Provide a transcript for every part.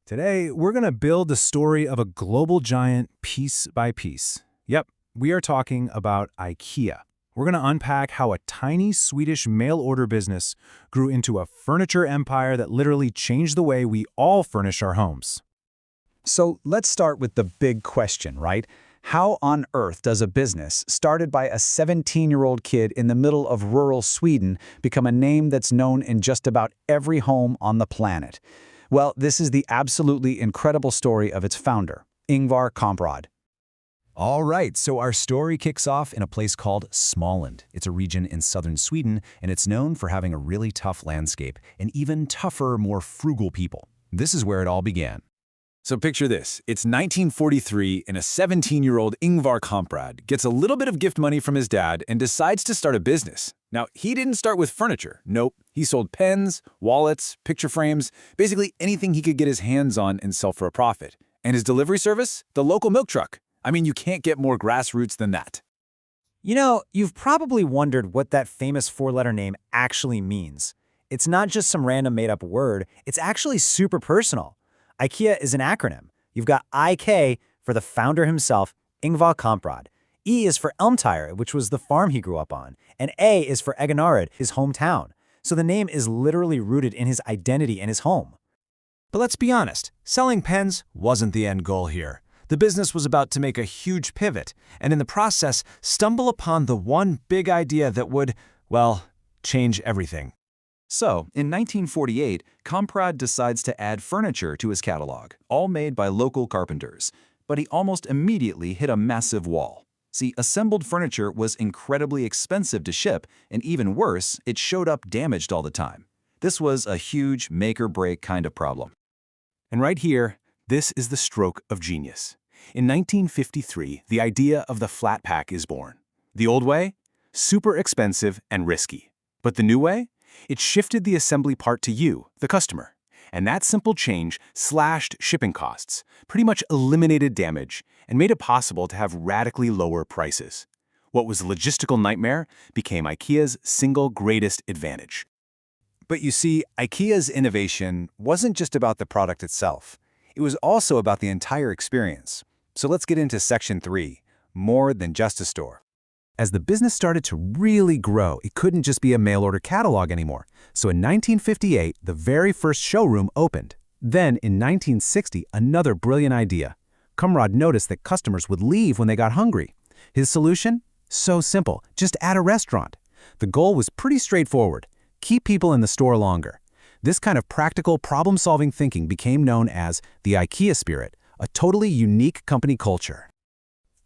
Today, we're going to build the story of a global giant piece by piece. Yep, we are talking about IKEA. We're going to unpack how a tiny Swedish mail-order business grew into a furniture empire that literally changed the way we all furnish our homes. So let's start with the big question, right? How on earth does a business started by a 17-year-old kid in the middle of rural Sweden become a name that's known in just about every home on the planet? Well, this is the absolutely incredible story of its founder, Ingvar Kamprad. All right, so our story kicks off in a place called Småland. It's a region in southern Sweden, and it's known for having a really tough landscape and even tougher, more frugal people. This is where it all began. So picture this. It's 1943, and a 17-year-old Ingvar Kamprad gets a little bit of gift money from his dad and decides to start a business. Now, he didn't start with furniture. Nope. He sold pens, wallets, picture frames, basically anything he could get his hands on and sell for a profit. And his delivery service? The local milk truck. I mean, you can't get more grassroots than that. You know, you've probably wondered what that famous four-letter name actually means. It's not just some random made-up word. It's actually super personal. IKEA is an acronym. You've got IK for the founder himself, Ingvar Kamprad. E is for Elmtyre, which was the farm he grew up on. And A is for Eggenarid, his hometown. So the name is literally rooted in his identity and his home. But let's be honest, selling pens wasn't the end goal here. The business was about to make a huge pivot, and in the process, stumble upon the one big idea that would, well, change everything. So, in 1948, Kamprad decides to add furniture to his catalog, all made by local carpenters. But he almost immediately hit a massive wall. See, assembled furniture was incredibly expensive to ship, and even worse, it showed up damaged all the time. This was a huge make-or-break kind of problem. And right here, this is the stroke of genius. In 1953, the idea of the flat pack is born. The old way? Super expensive and risky. But the new way? It shifted the assembly part to you, the customer. And that simple change slashed shipping costs, pretty much eliminated damage, and made it possible to have radically lower prices. What was a logistical nightmare became IKEA's single greatest advantage. But you see, IKEA's innovation wasn't just about the product itself. It was also about the entire experience. So let's get into Section 3, more than just a store. As the business started to really grow, it couldn't just be a mail-order catalog anymore. So in 1958, the very first showroom opened. Then, in 1960, another brilliant idea. Kamprad noticed that customers would leave when they got hungry. His solution? So simple, just add a restaurant. The goal was pretty straightforward. Keep people in the store longer. This kind of practical problem-solving thinking became known as the IKEA spirit, a totally unique company culture.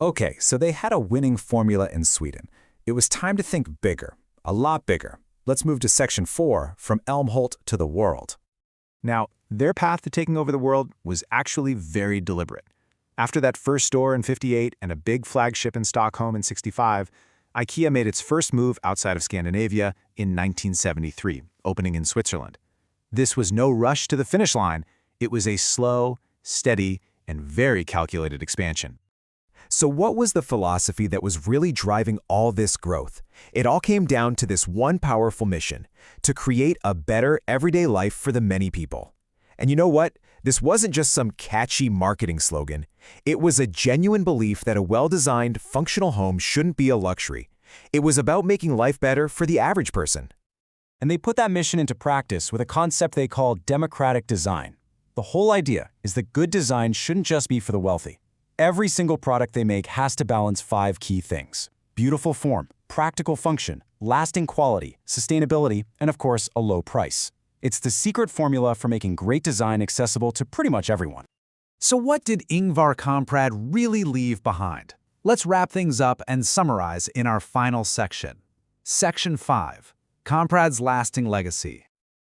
Okay, so they had a winning formula in Sweden. It was time to think bigger, a lot bigger. Let's move to Section 4, from Älmhult to the world. Now, their path to taking over the world was actually very deliberate. After that first store in '58 and a big flagship in Stockholm in '65, IKEA made its first move outside of Scandinavia in 1973, opening in Switzerland. This was no rush to the finish line. It was a slow, steady, and very calculated expansion. So what was the philosophy that was really driving all this growth? It all came down to this one powerful mission: to create a better everyday life for the many people. And you know what? This wasn't just some catchy marketing slogan. It was a genuine belief that a well-designed, functional home shouldn't be a luxury. It was about making life better for the average person. And they put that mission into practice with a concept they call democratic design. The whole idea is that good design shouldn't just be for the wealthy. Every single product they make has to balance 5 key things: beautiful form, practical function, lasting quality, sustainability, and of course, a low price. It's the secret formula for making great design accessible to pretty much everyone. So what did Ingvar Kamprad really leave behind? Let's wrap things up and summarize in our final section. Section 5, Kamprad's lasting legacy.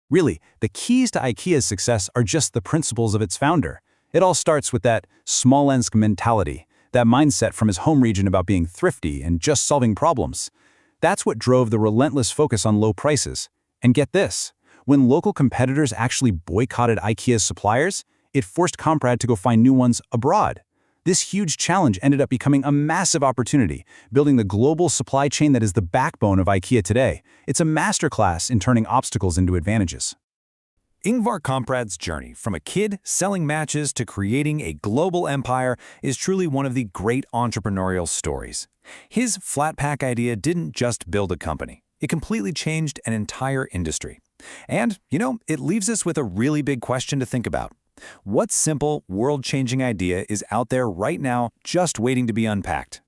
Really, the keys to IKEA's success are just the principles of its founder. It all starts with that Småländsk mentality, that mindset from his home region about being thrifty and just solving problems. That's what drove the relentless focus on low prices. And get this, when local competitors actually boycotted IKEA's suppliers, it forced Kamprad to go find new ones abroad. This huge challenge ended up becoming a massive opportunity, building the global supply chain that is the backbone of IKEA today. It's a masterclass in turning obstacles into advantages. Ingvar Kamprad's journey from a kid selling matches to creating a global empire is truly one of the great entrepreneurial stories. His flat pack idea didn't just build a company. It completely changed an entire industry. And, it leaves us with a really big question to think about. What simple, world-changing idea is out there right now just waiting to be unpacked?